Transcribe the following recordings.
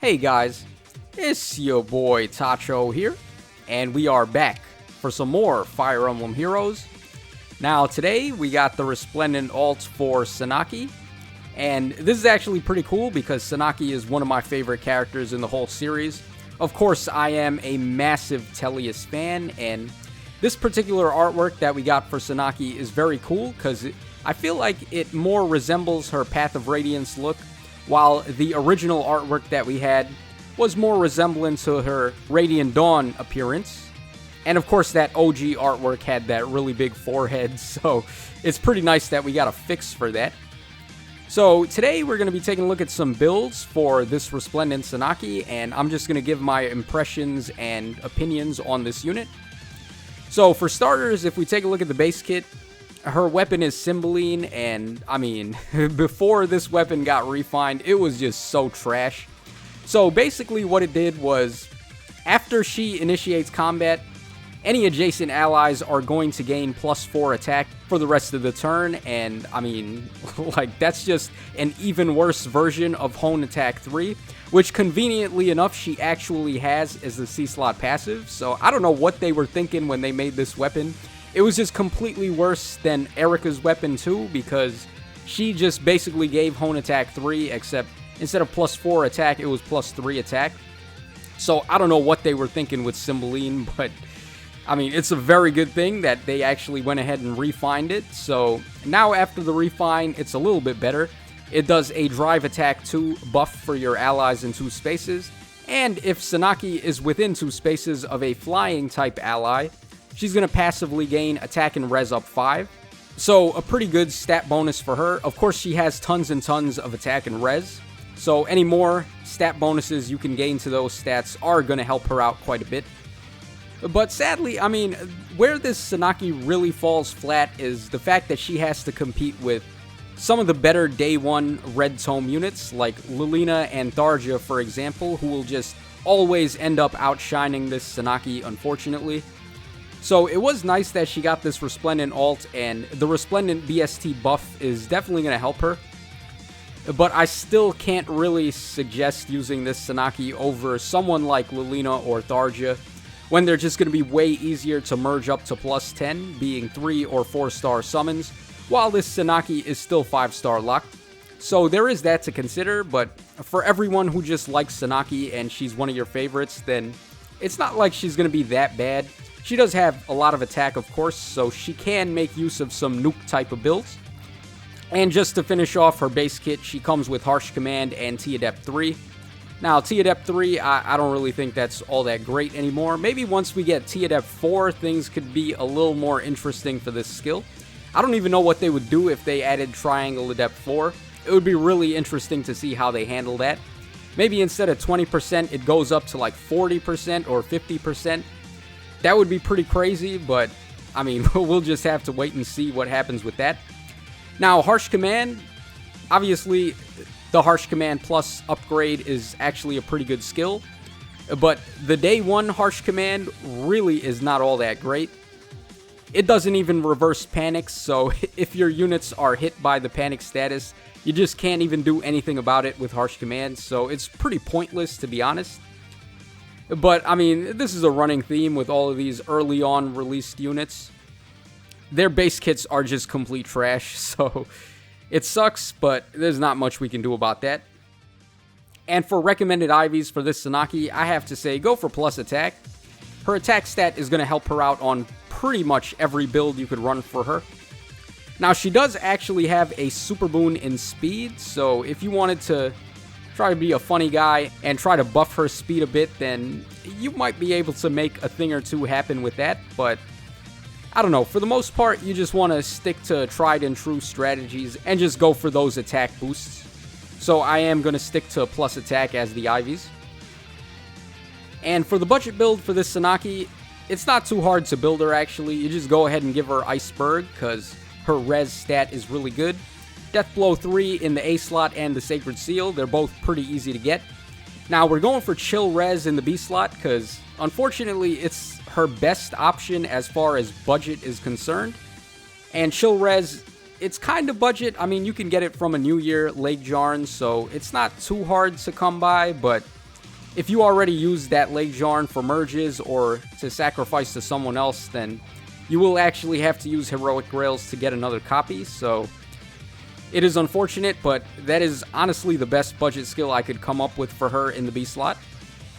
Hey guys, it's your boy Tacho here, and we are back for some more Fire Emblem Heroes. Now today we got the Resplendent alt for Sanaki, and this is actually pretty cool because Sanaki is one of my favorite characters in the whole series. Of course, I am a massive Tellius fan, and this particular artwork that we got for Sanaki is very cool because I feel like it more resembles her Path of Radiance look, while the original artwork that we had was more resemblant to her Radiant Dawn appearance. And of course that OG artwork had that really big forehead, so it's pretty nice that we got a fix for that. So today we're going to be taking a look at some builds for this Resplendent Sanaki, and I'm just going to give my impressions and opinions on this unit. So for starters, if we take a look at the base kit, her weapon is Cymbeline, and I mean, before this weapon got refined, it was just so trash. So basically what it did was, after she initiates combat, any adjacent allies are going to gain +4 attack for the rest of the turn, and I mean, like, that's just an even worse version of Hone Attack 3, which conveniently enough she actually has as the C-slot passive, so I don't know what they were thinking when they made this weapon. It was just completely worse than Erika's weapon too, because she just basically gave Hone Attack 3, except instead of +4 attack, it was +3 attack. So I don't know what they were thinking with Cymbeline, but I mean, it's a very good thing that they actually went ahead and refined it. So now after the refine, it's a little bit better. It does a Drive Attack 2 buff for your allies in 2 spaces, and if Sanaki is within 2 spaces of a flying type ally, she's going to passively gain attack and res up 5. So a pretty good stat bonus for her. Of course, she has tons and tons of attack and res, so any more stat bonuses you can gain to those stats are going to help her out quite a bit. But sadly, I mean, where this Sanaki really falls flat is the fact that she has to compete with some of the better day 1 red tome units, like Lilina and Tharja, for example, who will just always end up outshining this Sanaki, unfortunately. So it was nice that she got this Resplendent alt, and the Resplendent BST buff is definitely going to help her. But I still can't really suggest using this Sanaki over someone like Lilina or Tharja, when they're just going to be way easier to merge up to +10, being 3 or 4-star summons, while this Sanaki is still 5-star locked. So there is that to consider, but for everyone who just likes Sanaki and she's one of your favorites, then it's not like she's going to be that bad. She does have a lot of attack, of course, so she can make use of some nuke type of builds. And just to finish off her base kit, she comes with Harsh Command and T-Adept 3. Now, T-Adept 3, I don't really think that's all that great anymore. Maybe once we get T-Adept 4, things could be a little more interesting for this skill. I don't even know what they would do if they added Triangle Adept 4. It would be really interesting to see how they handle that. Maybe instead of 20%, it goes up to like 40% or 50%. That would be pretty crazy, but I mean, we'll just have to wait and see what happens with that. Now, Harsh Command, obviously, the Harsh Command Plus upgrade is actually a pretty good skill, but the day 1 Harsh Command really is not all that great. It doesn't even reverse panics, so if your units are hit by the panic status, you just can't even do anything about it with Harsh Command, so it's pretty pointless, to be honest. But, I mean, this is a running theme with all of these early on released units. Their base kits are just complete trash, so it sucks, but there's not much we can do about that. And for recommended IVs for this Sanaki, I have to say, go for plus attack. Her attack stat is going to help her out on pretty much every build you could run for her. Now, she does actually have a super boon in speed, so if you wanted to try to be a funny guy and try to buff her speed a bit, then you might be able to make a thing or two happen with that, but I don't know, for the most part, you just want to stick to tried and true strategies and just go for those attack boosts. So I am going to stick to plus attack as the IVs. And for the budget build for this Sanaki, it's not too hard to build her actually. You just go ahead and give her Iceberg, because her res stat is really good. Death Blow 3 in the A slot and the Sacred Seal, they're both pretty easy to get. Now we're going for Chill Res in the B slot, because unfortunately it's her best option as far as budget is concerned. And Chill Res, it's kind of budget. I mean, you can get it from a New Year Lake Jarn, so it's not too hard to come by, but if you already use that Leg Jarn for merges or to sacrifice to someone else, then you will actually have to use Heroic Grails to get another copy, so it is unfortunate, but that is honestly the best budget skill I could come up with for her in the B slot.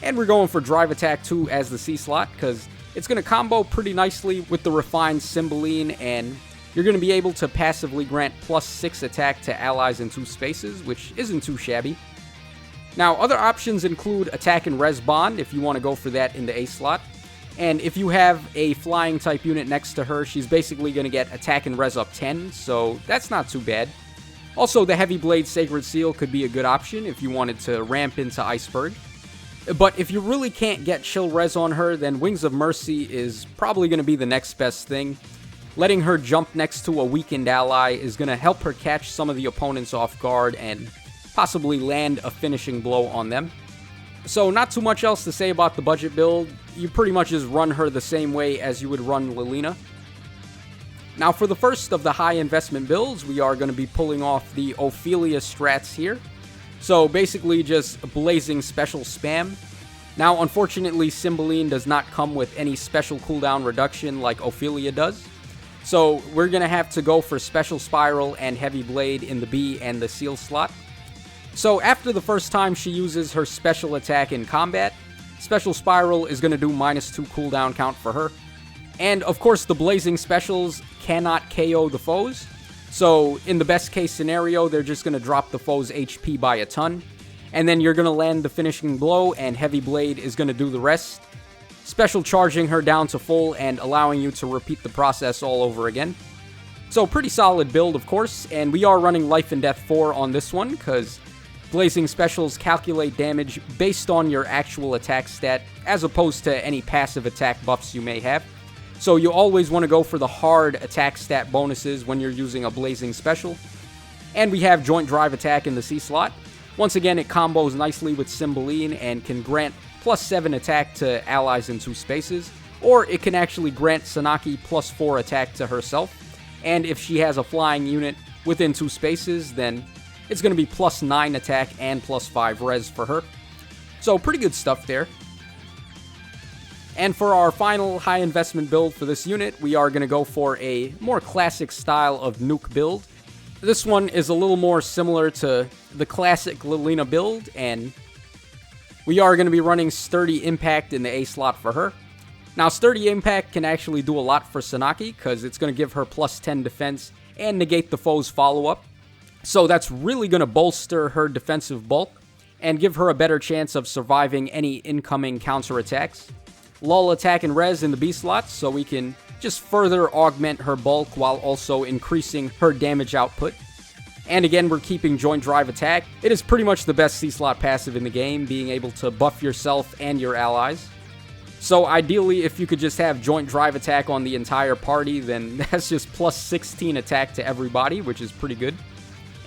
And we're going for Drive Attack 2 as the C slot, because it's going to combo pretty nicely with the refined Cymbeline, and you're going to be able to passively grant +6 attack to allies in 2 spaces, which isn't too shabby. Now, other options include Attack and Res Bond if you want to go for that in the A slot. And if you have a flying type unit next to her, she's basically going to get Attack and Res up 10, so that's not too bad. Also, the Heavy Blade Sacred Seal could be a good option if you wanted to ramp into Iceberg. But if you really can't get Chill Res on her, then Wings of Mercy is probably going to be the next best thing. Letting her jump next to a weakened ally is going to help her catch some of the opponents off guard and possibly land a finishing blow on them. So not too much else to say about the budget build. You pretty much just run her the same way as you would run Lilina. Now for the first of the high investment builds, we are going to be pulling off the Ophelia strats here. So basically just blazing special spam. Now unfortunately Cymbeline does not come with any special cooldown reduction like Ophelia does. So we're going to have to go for Special Spiral and Heavy Blade in the B and the Seal slot. So after the first time she uses her special attack in combat, Special Spiral is going to do -2 cooldown count for her. And of course the Blazing Specials cannot KO the foes. So in the best case scenario, they're just going to drop the foe's HP by a ton. And then you're going to land the finishing blow and Heavy Blade is going to do the rest. Special charging her down to full and allowing you to repeat the process all over again. So pretty solid build, of course, and we are running Life and Death 4 on this one because Blazing Specials calculate damage based on your actual attack stat as opposed to any passive attack buffs you may have. So you always want to go for the hard attack stat bonuses when you're using a Blazing Special. And we have Joint Drive Attack in the C slot. Once again, it combos nicely with Cymbeline and can grant +7 attack to allies in 2 spaces, or it can actually grant Sanaki +4 attack to herself, and if she has a flying unit within 2 spaces, then it's going to be +9 attack and +5 res for her. So pretty good stuff there. And for our final high investment build for this unit, we are going to go for a more classic style of nuke build. This one is a little more similar to the classic Lilina build, and we are going to be running Sturdy Impact in the A slot for her. Now, Sturdy Impact can actually do a lot for Sanaki, because it's going to give her +10 defense and negate the foe's follow-up. So that's really going to bolster her defensive bulk and give her a better chance of surviving any incoming counterattacks. Lull Attack and Res in the B slot, so we can just further augment her bulk while also increasing her damage output. And again, we're keeping Joint Drive Attack. It is pretty much the best C-slot passive in the game, being able to buff yourself and your allies. So ideally, if you could just have Joint Drive Attack on the entire party, then that's just +16 attack to everybody, which is pretty good.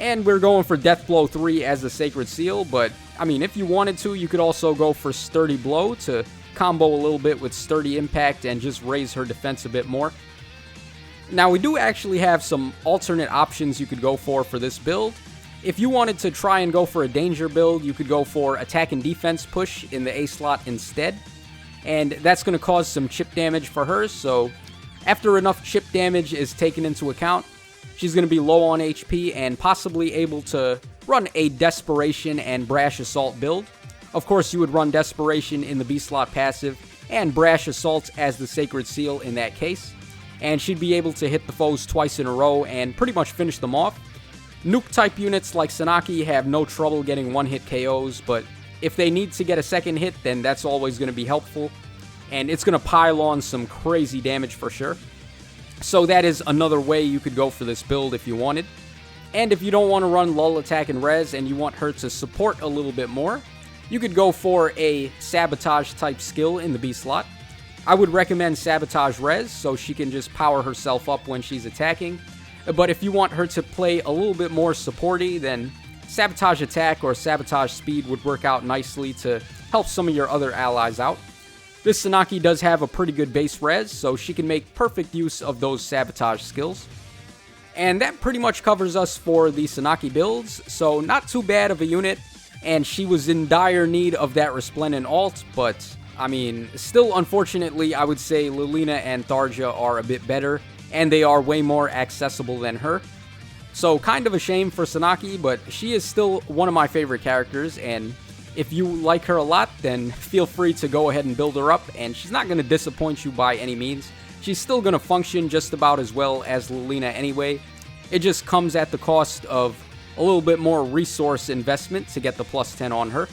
And we're going for Death Blow 3 as the Sacred Seal, but I mean, if you wanted to, you could also go for Sturdy Blow to combo a little bit with Sturdy Impact and just raise her defense a bit more. Now, we do actually have some alternate options you could go for this build. If you wanted to try and go for a danger build, you could go for Attack and Defense Push in the A slot instead. And that's going to cause some chip damage for her, so after enough chip damage is taken into account, she's going to be low on HP and possibly able to run a Desperation and Brash Assault build. Of course, you would run Desperation in the B slot passive and Brash Assault as the Sacred Seal in that case. And she'd be able to hit the foes twice in a row and pretty much finish them off. Nuke-type units like Sanaki have no trouble getting one-hit KOs, but if they need to get a second hit, then that's always going to be helpful. And it's going to pile on some crazy damage for sure. So that is another way you could go for this build if you wanted. And if you don't want to run Lull Attack and Res and you want her to support a little bit more, you could go for a Sabotage-type skill in the B slot. I would recommend Sabotage Res, so she can just power herself up when she's attacking. But if you want her to play a little bit more supporty, then Sabotage Attack or Sabotage Speed would work out nicely to help some of your other allies out. This Sanaki does have a pretty good base res, so she can make perfect use of those Sabotage skills. And that pretty much covers us for the Sanaki builds, so not too bad of a unit. and she was in dire need of that Resplendent alt, but I mean, still unfortunately, I would say Lilina and Tharja are a bit better, and they are way more accessible than her. So kind of a shame for Sanaki, but she is still one of my favorite characters, and if you like her a lot, then feel free to go ahead and build her up, and she's not going to disappoint you by any means. She's still going to function just about as well as Lilina anyway. It just comes at the cost of a little bit more resource investment to get the plus 10 on her.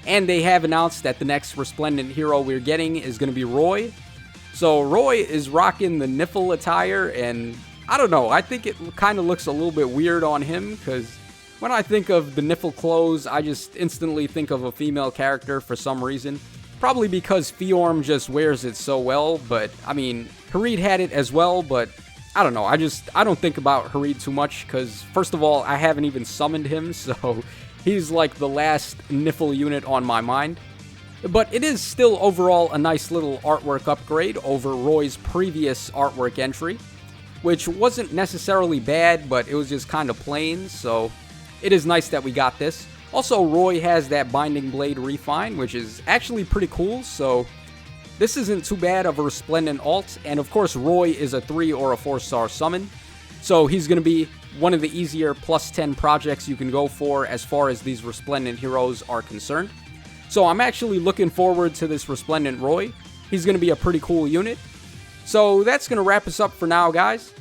And they have announced that the next Resplendent hero we're getting is going to be Roy. So Roy is rocking the Niffle attire, and I don't know, I think it kind of looks a little bit weird on him, because when I think of the Niffle clothes, I just instantly think of a female character for some reason. Probably because Fjorm just wears it so well, but I mean, Hareed had it as well, but I don't know, I don't think about Hareed too much, because first of all, I haven't even summoned him, so he's like the last Niffle unit on my mind. But it is still overall a nice little artwork upgrade over Roy's previous artwork entry, which wasn't necessarily bad, but it was just kind of plain, so it is nice that we got this. Also, Roy has that Binding Blade Refine, which is actually pretty cool, so this isn't too bad of a Resplendent alt, and of course Roy is a 3 or a 4-star summon, so he's going to be one of the easier plus 10 projects you can go for as far as these Resplendent heroes are concerned. So I'm actually looking forward to this Resplendent Roy. He's going to be a pretty cool unit. So that's going to wrap us up for now, guys.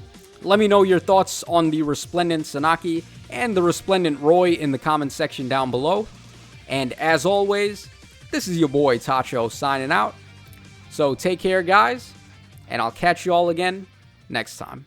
Let me know your thoughts on the Resplendent Sanaki and the Resplendent Roy in the comment section down below. And as always, this is your boy Tacho signing out. So take care, guys, and I'll catch you all again next time.